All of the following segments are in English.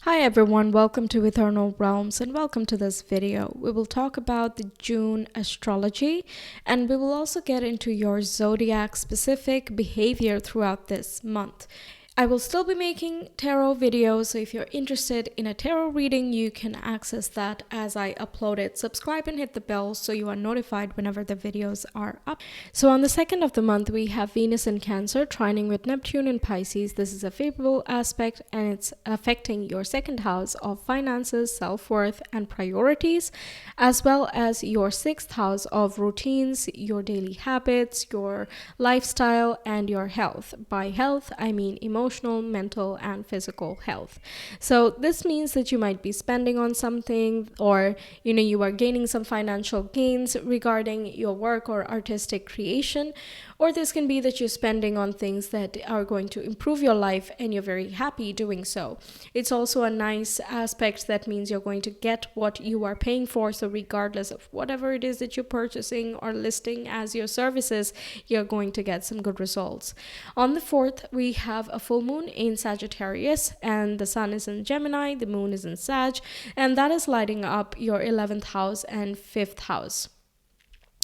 Hi everyone, welcome to Ethernal Realms and welcome to this video. We will talk about the June astrology and we will also get into your zodiac specific behavior throughout this month. I will still be making tarot videos, so if you're interested in a tarot reading, you can access that as I upload it. Subscribe and hit the bell so you are notified whenever the videos are up. So on the 2nd of the month, we have Venus in Cancer trining with Neptune in Pisces. This is a favorable aspect and it's affecting your second house of finances, self-worth, and priorities, as well as your 6th house of routines, your daily habits, your lifestyle, and your health. By health, I mean emotional, mental, and physical health. So this means that you might be spending on something, or you are gaining some financial gains regarding your work or artistic creation, or this can be that you're spending on things that are going to improve your life and you're very happy doing so. It's also a nice aspect that means you're going to get what you are paying for. So regardless of whatever it is that you're purchasing or listing as your services, you're going to get some good results. On the 4th, we have a full moon in Sagittarius and the sun is in Gemini, the moon is in Sag, and that is lighting up your 11th house and 5th house.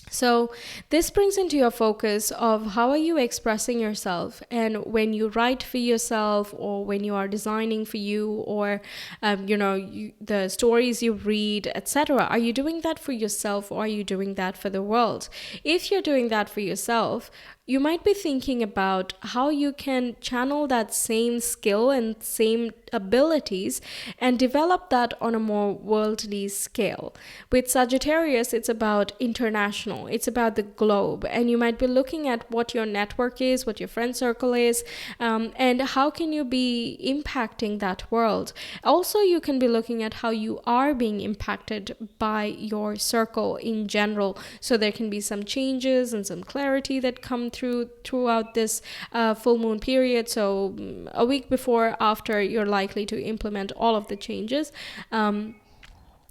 So this brings into your focus of how are you expressing yourself, and when you write for yourself or when you are designing for you, or the stories you read, etc. Are you doing that for yourself or are you doing that for the world? If you're doing that for yourself, you might be thinking about how you can channel that same skill and same abilities and develop that on a more worldly scale. With Sagittarius, it's about international, it's about the globe, and you might be looking at what your network is, what your friend circle is, and how can you be impacting that world. Also, you can be looking at how you are being impacted by your circle in general, so there can be some changes and some clarity that come throughout this full moon period. So a week before, after, you're likely to implement all of the changes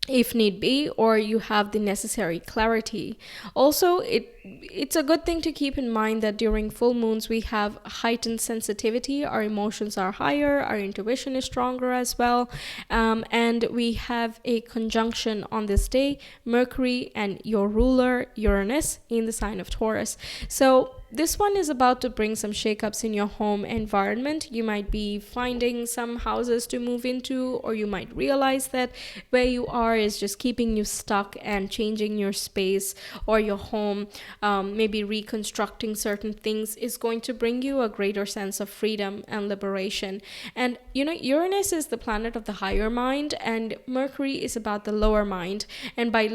if need be, or you have the necessary clarity. Also, it's a good thing to keep in mind that during full moons we have heightened sensitivity, our emotions are higher, our intuition is stronger as well, and we have a conjunction on this day, Mercury and your ruler Uranus in the sign of Taurus. So this one is about to bring some shakeups in your home environment. You might be finding some houses to move into, or you might realize that where you are is just keeping you stuck, and changing your space or your home, maybe reconstructing certain things, is going to bring you a greater sense of freedom and liberation. And Uranus is the planet of the higher mind and Mercury is about the lower mind. And by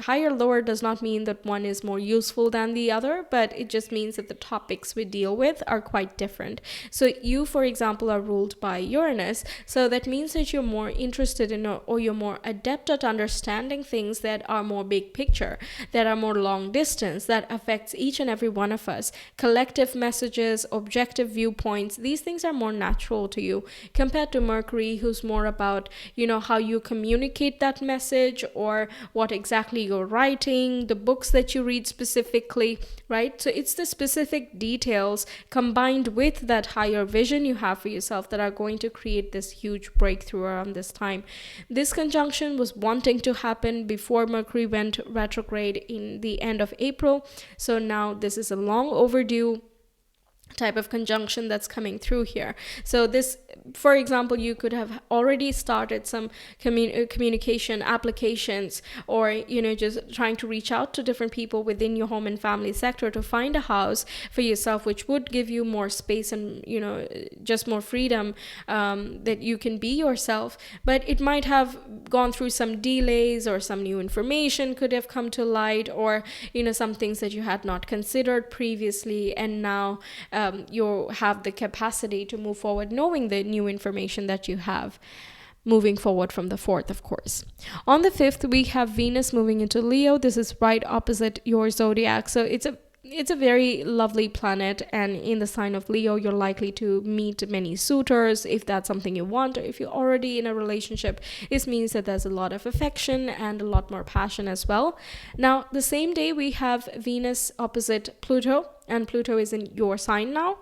higher, lower does not mean that one is more useful than the other, but it just means that the topics we deal with are quite different. So you, for example, are ruled by Uranus, so that means that you're more interested in, or you're more adept at understanding things that are more big picture, that are more long distance, that affects each and every one of us. Collective messages, objective viewpoints, these things are more natural to you compared to Mercury, who's more about how you communicate that message, or what exactly you're writing, the books that you read specifically, right? So it's the specific details combined with that higher vision you have for yourself that are going to create this huge breakthrough around this time. This conjunction was wanting to happen before Mercury went retrograde in the end of April. So now this is a long overdue type of conjunction that's coming through here. So this, for example, you could have already started some communication applications, or just trying to reach out to different people within your home and family sector to find a house for yourself, which would give you more space and just more freedom, that you can be yourself. But it might have gone through some delays, or some new information could have come to light, or some things that you had not considered previously, and now you have the capacity to move forward knowing the new information that you have moving forward from the 4th, of course. On the 5th, we have Venus moving into Leo. This is right opposite your zodiac. So it's a very lovely planet, and in the sign of Leo, you're likely to meet many suitors if that's something you want, or if you're already in a relationship, this means that there's a lot of affection and a lot more passion as well. Now, the same day, we have Venus opposite Pluto, and Pluto is in your sign now.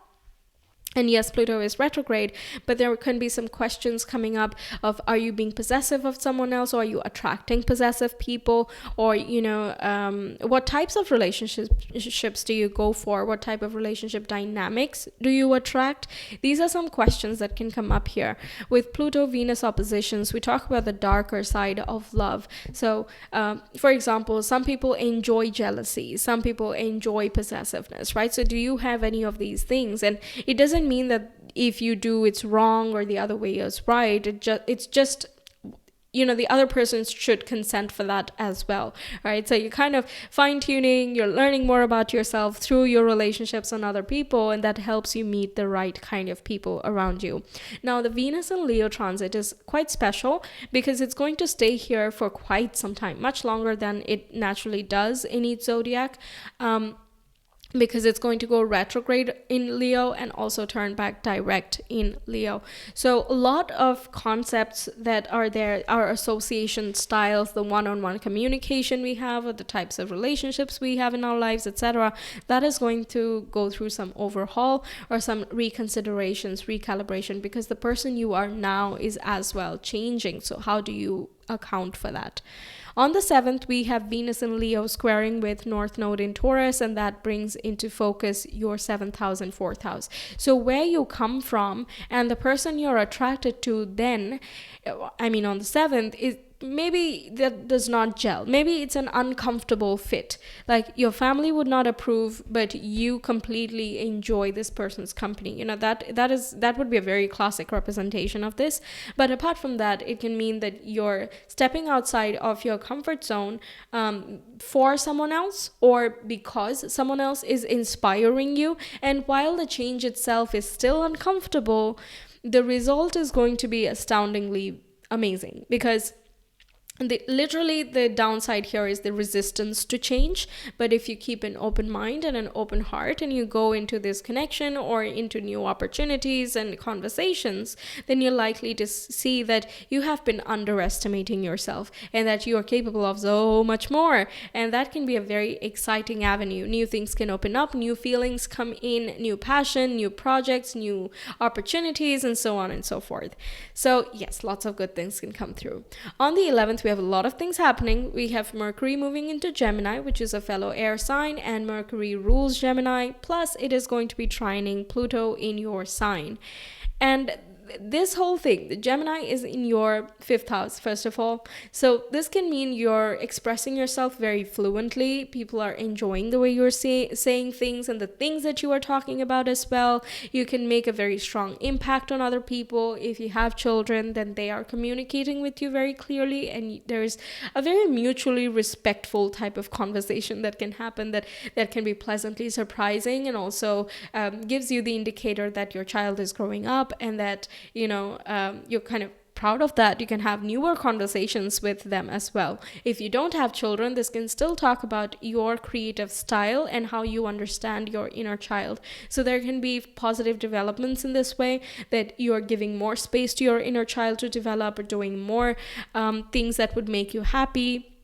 And yes, Pluto is retrograde, but there can be some questions coming up of, are you being possessive of someone else, or are you attracting possessive people, or what types of relationships do you go for? What type of relationship dynamics do you attract? These are some questions that can come up here. With Pluto Venus oppositions, we talk about the darker side of love. So for example, some people enjoy jealousy, some people enjoy possessiveness, right? So do you have any of these things? And it doesn't mean that if you do, it's wrong or the other way is right. It's just the other person should consent for that as well, right? So you're kind of fine-tuning, you're learning more about yourself through your relationships on other people, and that helps you meet the right kind of people around you. Now, the Venus and Leo transit is quite special because it's going to stay here for quite some time, much longer than it naturally does in each zodiac. Because it's going to go retrograde in Leo and also turn back direct in Leo. So a lot of concepts that are there, our association styles, the one-on-one communication we have, or the types of relationships we have in our lives, etc., that is going to go through some overhaul or some reconsiderations, recalibration, because the person you are now is as well changing. So how do you account for that? On the 7th, we have Venus in Leo squaring with North Node in Taurus, and that brings into focus your 7th house and 4th house. So where you come from and the person you're attracted to then, on the 7th, is maybe that does not gel. Maybe it's an uncomfortable fit. Like your family would not approve, but you completely enjoy this person's company. That would be a very classic representation of this. But apart from that, it can mean that you're stepping outside of your comfort zone for someone else, or because someone else is inspiring you. And while the change itself is still uncomfortable, the result is going to be astoundingly amazing, because the downside here is the resistance to change. But if you keep an open mind and an open heart, and you go into this connection or into new opportunities and conversations, then you're likely to see that you have been underestimating yourself and that you are capable of so much more. And that can be a very exciting avenue. New things can open up, new feelings come in, new passion, new projects, new opportunities, and so on and so forth. So yes, lots of good things can come through. On the 11th, we have a lot of things happening. We have Mercury moving into Gemini, which is a fellow air sign, and Mercury rules Gemini. Plus, it is going to be trining Pluto in your sign. And this whole thing, the Gemini is in your 5th house, first of all. So this can mean you're expressing yourself very fluently. People are enjoying the way you're saying things and the things that you are talking about as well. You can make a very strong impact on other people. If you have children, then they are communicating with you very clearly, and there's a very mutually respectful type of conversation that can happen that can be pleasantly surprising, and also gives you the indicator that your child is growing up, and that you're kind of proud of that. You can have newer conversations with them as well. If you don't have children, this can still talk about your creative style and how you understand your inner child. So there can be positive developments in this way, that you're giving more space to your inner child to develop, or doing more things that would make you happy.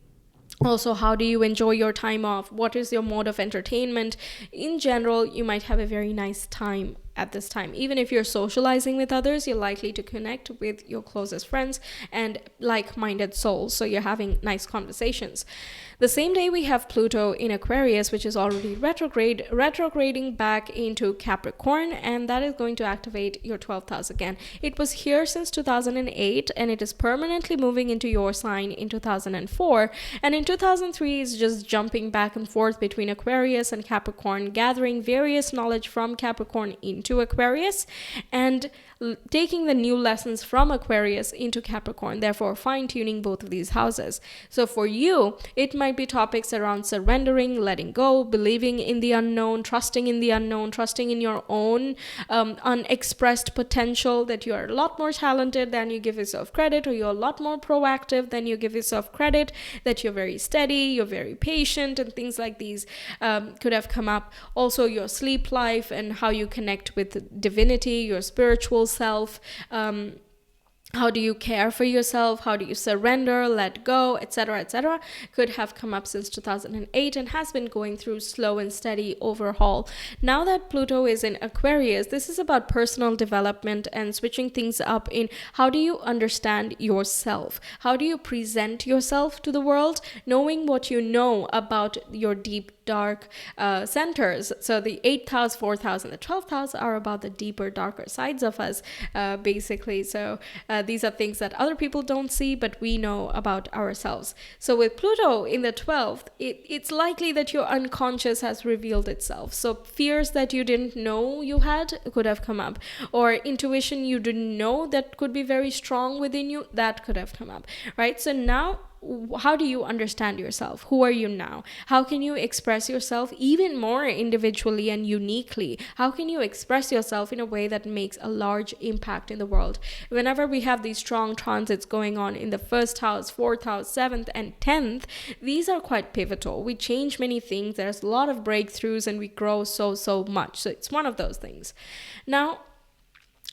Also, how do you enjoy your time off? What is your mode of entertainment? In general, you might have a very nice time at this time. Even if you're socializing with others, you're likely to connect with your closest friends and like-minded souls. So you're having nice conversations. The same day we have Pluto in Aquarius, which is already retrograding back into Capricorn, and that is going to activate your 12th house again. It was here since 2008, and it is permanently moving into your sign in 2004. And in 2003, it's just jumping back and forth between Aquarius and Capricorn, gathering various knowledge from Capricorn into Aquarius, and taking the new lessons from Aquarius into Capricorn, therefore fine-tuning both of these houses. So for you, it might be topics around surrendering, letting go, believing in the unknown, trusting in your own unexpressed potential, that you are a lot more talented than you give yourself credit, or you're a lot more proactive than you give yourself credit, that you're very steady, you're very patient, and things like these could have come up. Also, your sleep life and how you connect with divinity, your spiritual self, How do you care for yourself? How do you surrender, let go, etc., etc.? Could have come up since 2008 and has been going through slow and steady overhaul. Now that Pluto is in Aquarius, this is about personal development and switching things up in how do you understand yourself? How do you present yourself to the world, knowing what you know about your deep dark centers. So the 8th house, 4th house, and the 12th house are about the deeper, darker sides of us, basically. So these are things that other people don't see, but we know about ourselves. So with Pluto in the 12th, it's likely that your unconscious has revealed itself. So fears that you didn't know you had could have come up, or intuition you didn't know that could be very strong within you, that could have come up, right? So now, how do you understand yourself? Who are you now? How can you express yourself even more individually and uniquely? How can you express yourself in a way that makes a large impact in the world? Whenever we have these strong transits going on in the 1st house, 4th house, 7th, and 10th, these are quite pivotal. We change many things. There's a lot of breakthroughs and we grow so much. So it's one of those things. Now,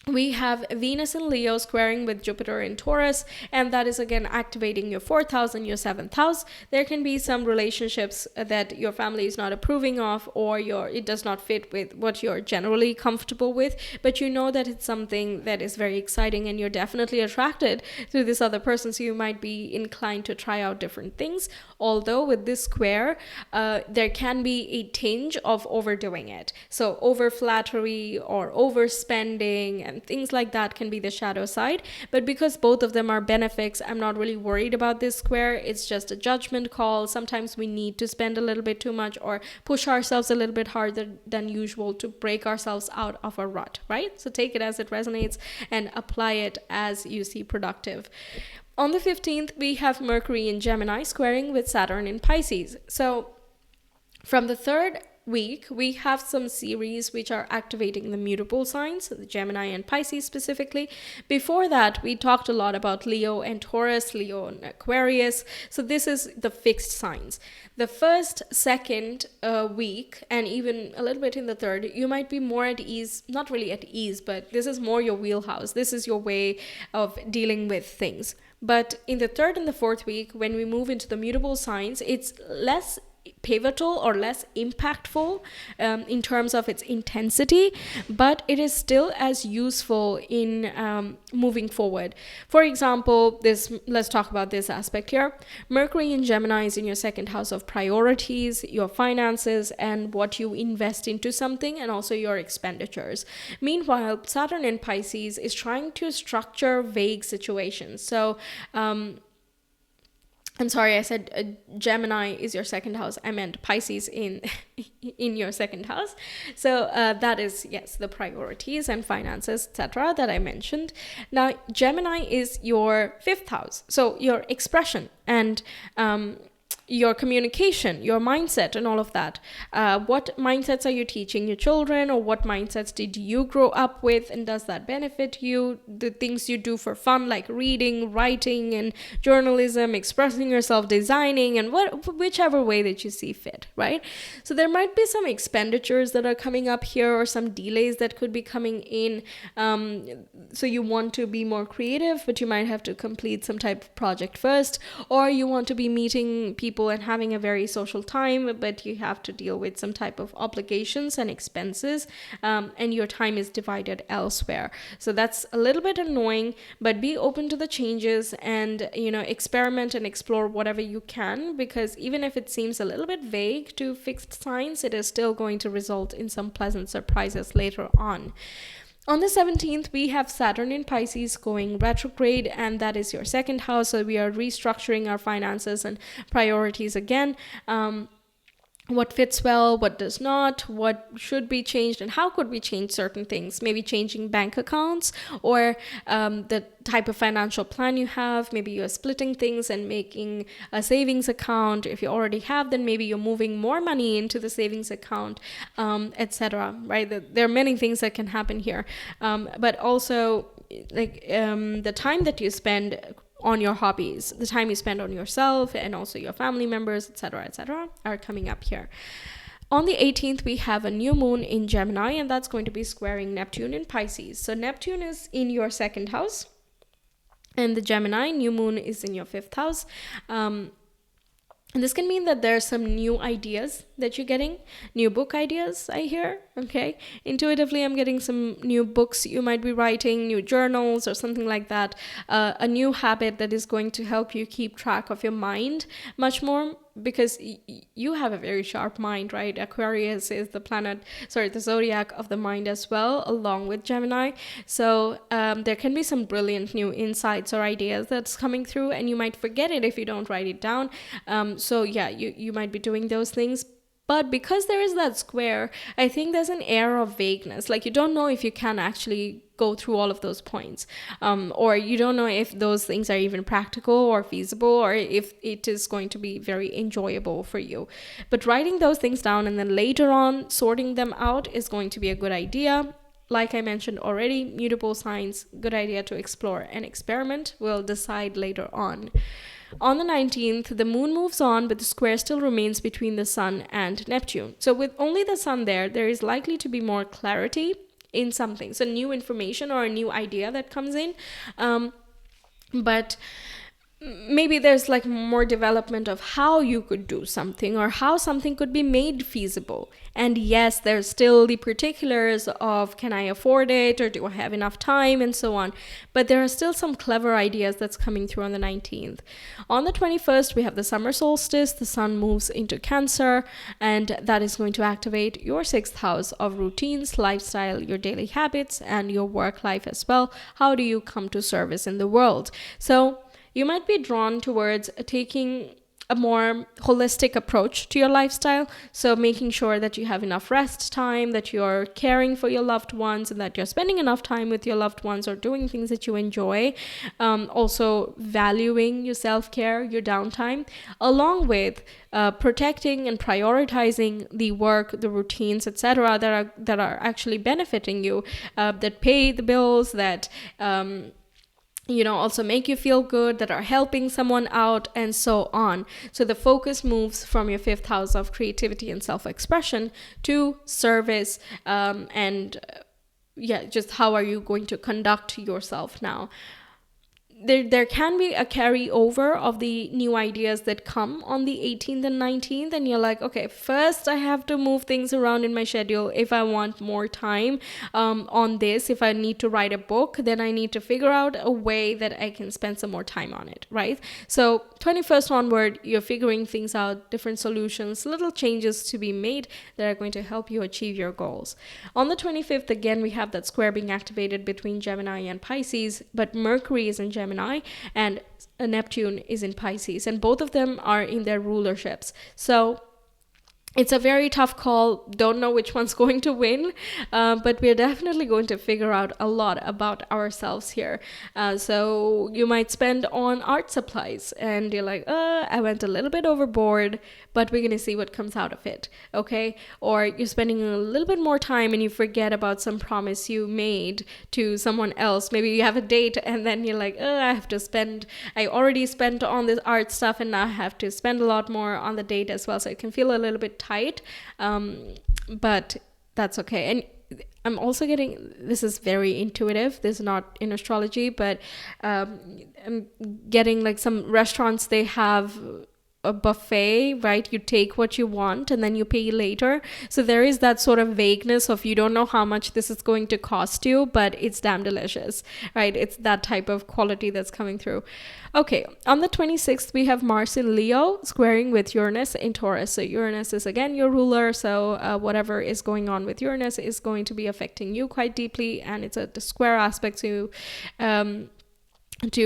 we have Venus in Leo squaring with Jupiter in Taurus, and that is again activating your 4th house and your 7th house. There can be some relationships that your family is not approving of, or it does not fit with what you're generally comfortable with, but you know that it's something that is very exciting and you're definitely attracted to this other person, so you might be inclined to try out different things. Although with this square, there can be a tinge of overdoing it. So over flattery or overspending and things like that can be the shadow side. But because both of them are benefics, I'm not really worried about this square. It's just a judgment call. Sometimes we need to spend a little bit too much or push ourselves a little bit harder than usual to break ourselves out of a rut, right? So take it as it resonates and apply it as you see productive. On the 15th, we have Mercury in Gemini squaring with Saturn in Pisces. So from the 3rd week, we have some series which are activating the mutable signs, the Gemini and Pisces specifically. Before that, we talked a lot about Leo and Taurus, Leo and Aquarius. So this is the fixed signs. The 1st, 2nd week, and even a little bit in the 3rd, you might be more at ease, not really at ease, but this is more your wheelhouse. This is your way of dealing with things. But in the 3rd and the 4th week, when we move into the mutable signs, it's less pivotal or less impactful in terms of its intensity, but it is still as useful in moving forward. For example, let's talk about this aspect here. Mercury in Gemini is in your 2nd house of priorities, your finances, and what you invest into something, and also your expenditures. Meanwhile, Saturn in Pisces is trying to structure vague situations. So I'm sorry, I said Gemini is your 2nd house. I meant Pisces in your 2nd house. So that is, yes, the priorities and finances, etc. that I mentioned. Now, Gemini is your 5th house. So your expression and your communication, your mindset, and all of that. What mindsets are you teaching your children, or what mindsets did you grow up with, and does that benefit you? The things you do for fun, like reading, writing, and journalism, expressing yourself, designing, and whichever way that you see fit, right? So there might be some expenditures that are coming up here, or some delays that could be coming in. So you want to be more creative, but you might have to complete some type of project first, or you want to be meeting people and having a very social time, but you have to deal with some type of obligations and expenses, and your time is divided elsewhere. So that's a little bit annoying, but be open to the changes and, experiment and explore whatever you can, because even if it seems a little bit vague to fixed signs, it is still going to result in some pleasant surprises later on. On the 17th, we have Saturn in Pisces going retrograde, and that is your 2nd house. So we are restructuring our finances and priorities again. What fits well, what does not, what should be changed, and how could we change certain things? Maybe changing bank accounts, or the type of financial plan you have. Maybe you're splitting things and making a savings account. If you already have, then maybe you're moving more money into the savings account, etc. Right? There are many things that can happen here, but also the time that you spend on your hobbies, the time you spend on yourself, and also your family members, etc., are coming up here. On the 18th, we have a new moon in Gemini, and that's going to be squaring Neptune in Pisces. So Neptune is in your 2nd house. And the Gemini new moon is in your 5th house. And this can mean that there are some new ideas that you're getting, new book ideas, I hear, okay? Intuitively, I'm getting some new books you might be writing, new journals or something like that. A new habit that is going to help you keep track of your mind much more, because you have a very sharp mind, right? Aquarius is the zodiac of the mind as well, along with Gemini. So there can be some brilliant new insights or ideas that's coming through, and you might forget it if you don't write it down. So yeah, you might be doing those things. But because there is that square, I think there's an air of vagueness. Like, you don't know if you can actually go through all of those points. Or you don't know if those things are even practical or feasible, or if it is going to be very enjoyable for you. But writing those things down and then later on sorting them out is going to be a good idea. Like I mentioned already, mutable signs, good idea to explore and experiment. We'll decide later on. On the 19th, the moon moves on, but the square still remains between the sun and Neptune. So with only the sun there is likely to be more clarity in something. So new information or a new idea that comes in. But maybe there's like more development of how you could do something or how something could be made feasible. And yes, there's still the particulars of, can I afford it, or do I have enough time, and so on. But there are still some clever ideas that's coming through on the 19th. On the 21st, we have the summer solstice. The sun moves into Cancer, and that is going to activate your 6th house of routines, lifestyle, your daily habits, and your work life as well. How do you come to service in the world? So you might be drawn towards taking a more holistic approach to your lifestyle. So making sure that you have enough rest time, that you're caring for your loved ones, and that you're spending enough time with your loved ones or doing things that you enjoy. Also valuing your self-care, your downtime, along with protecting and prioritizing the work, the routines, etc., that are actually benefiting you, that pay the bills, that also make you feel good, that are helping someone out, and so on. So the focus moves from your 5th house of creativity and self-expression to service, just how are you going to conduct yourself now. There can be a carryover of the new ideas that come on the 18th and 19th, and you're like, okay, first I have to move things around in my schedule. If I want more time on this, if I need to write a book, then I need to figure out a way that I can spend some more time on it, right? So 21st onward, you're figuring things out, different solutions, little changes to be made that are going to help you achieve your goals. On the 25th, again, we have that square being activated between Gemini and Pisces, but Mercury is in Gemini and Neptune is in Pisces, and both of them are in their rulerships. So it's a very tough call. Don't know which one's going to win, but we're definitely going to figure out a lot about ourselves here. So you might spend on art supplies and you're like, I went a little bit overboard, but we're going to see what comes out of it, okay? Or you're spending a little bit more time and you forget about some promise you made to someone else. Maybe you have a date and then you're like, I already spent on this art stuff and now I have to spend a lot more on the date as well. So it can feel a little bit tight, but that's okay. And I'm also getting, this is very intuitive, this is not in astrology, but I'm getting like some restaurants, they have a buffet, right? You take what you want and then you pay later. So there is that sort of vagueness of, you don't know how much this is going to cost you, but it's damn delicious, right? It's that type of quality that's coming through. Okay, on the 26th, we have Mars in Leo squaring with Uranus in Taurus. So Uranus is again your ruler. So whatever is going on with Uranus is going to be affecting you quite deeply. And it's a square aspect to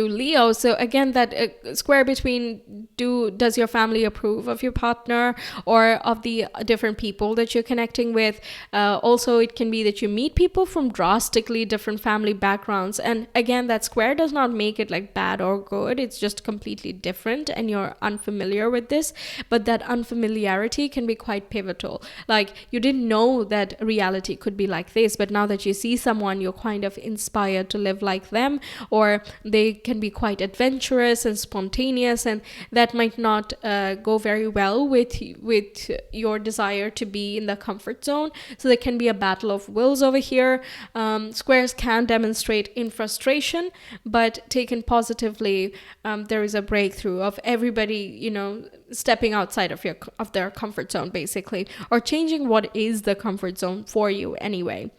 Leo. So again, that square between, does your family approve of your partner or of the different people that you're connecting with? Also, it can be that you meet people from drastically different family backgrounds, and again, that square does not make it like bad or good. It's just completely different and you're unfamiliar with this, but that unfamiliarity can be quite pivotal. Like, you didn't know that reality could be like this, but now that you see someone, you're kind of inspired to live like them, or they they can be quite adventurous and spontaneous, and that might not go very well with your desire to be in the comfort zone. So there can be a battle of wills over here. Squares can demonstrate in frustration, but taken positively, there is a breakthrough of everybody, stepping outside of their comfort zone, basically, or changing what is the comfort zone for you anyway.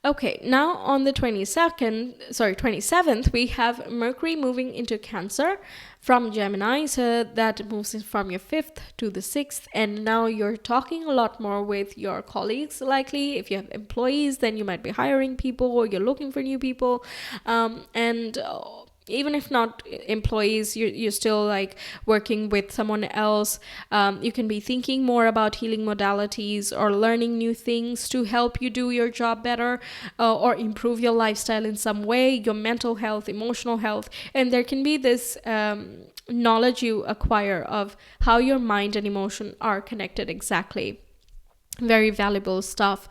Okay, now on the 27th, we have Mercury moving into Cancer from Gemini. So that moves from your 5th to the 6th. And now you're talking a lot more with your colleagues, likely. If you have employees, then you might be hiring people or you're looking for new people. Even if not employees, you're still like working with someone else. You can be thinking more about healing modalities or learning new things to help you do your job better, or improve your lifestyle in some way, your mental health, emotional health. And there can be this knowledge you acquire of how your mind and emotion are connected exactly. Very valuable stuff.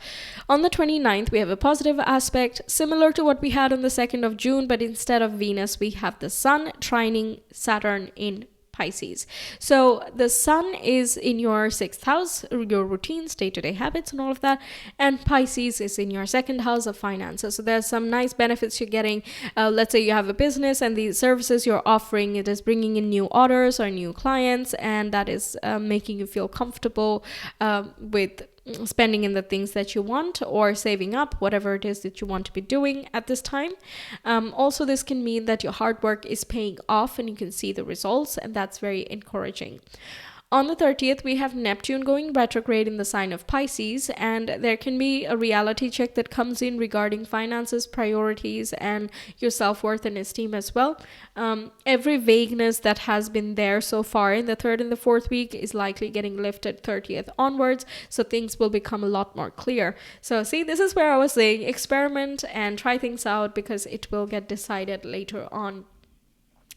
On the 29th, we have a positive aspect similar to what we had on the 2nd of June, but instead of Venus, we have the Sun trining Saturn in Pisces. So the Sun is in your 6th house, your routines, day-to-day habits and all of that, and Pisces is in your 2nd house of finances. So there's some nice benefits you're getting. Let's say you have a business and the services you're offering, it is bringing in new orders or new clients, and that is making you feel comfortable with spending in the things that you want or saving up, whatever it is that you want to be doing at this time. Also, this can mean that your hard work is paying off and you can see the results, and that's very encouraging. On the 30th, we have Neptune going retrograde in the sign of Pisces, and there can be a reality check that comes in regarding finances, priorities, and your self-worth and esteem as well. Every vagueness that has been there so far in the 3rd and the 4th week is likely getting lifted 30th onwards, so things will become a lot more clear. So see, this is where I was saying experiment and try things out, because it will get decided later on.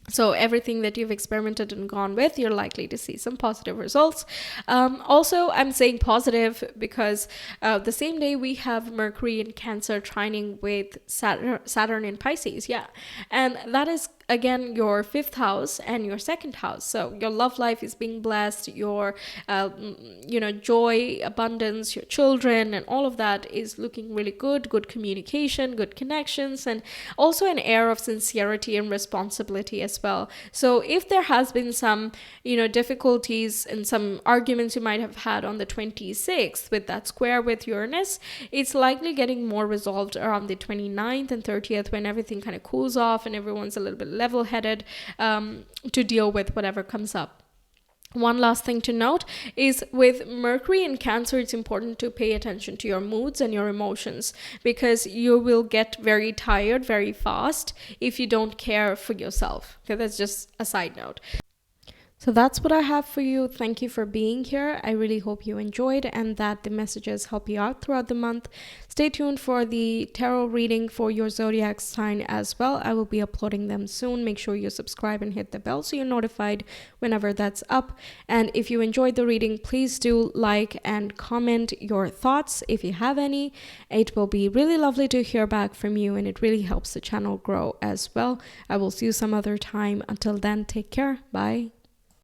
So everything that you've experimented and gone with, you're likely to see some positive results. Also, I'm saying positive because the same day we have Mercury in Cancer trining with Saturn in Pisces. Yeah. And that is, again, your 5th house and your 2nd house. So your love life is being blessed, your joy, abundance, your children, and all of that is looking really good. Good communication, good connections, and also an air of sincerity and responsibility as well. So if there has been some difficulties and some arguments you might have had on the 26th with that square with Uranus, it's likely getting more resolved around the 29th and 30th, when everything kind of cools off and everyone's a little bit level-headed to deal with whatever comes up. One last thing to note is with Mercury in Cancer, it's important to pay attention to your moods and your emotions, because you will get very tired very fast if you don't care for yourself. Okay, that's just a side note. So that's what I have for you. Thank you for being here. I really hope you enjoyed and that the messages help you out throughout the month. Stay tuned for the tarot reading for your zodiac sign as well. I will be uploading them soon. Make sure you subscribe and hit the bell so you're notified whenever that's up. And if you enjoyed the reading, please do like and comment your thoughts if you have any. It will be really lovely to hear back from you, and it really helps the channel grow as well. I will see you some other time. Until then, take care. Bye.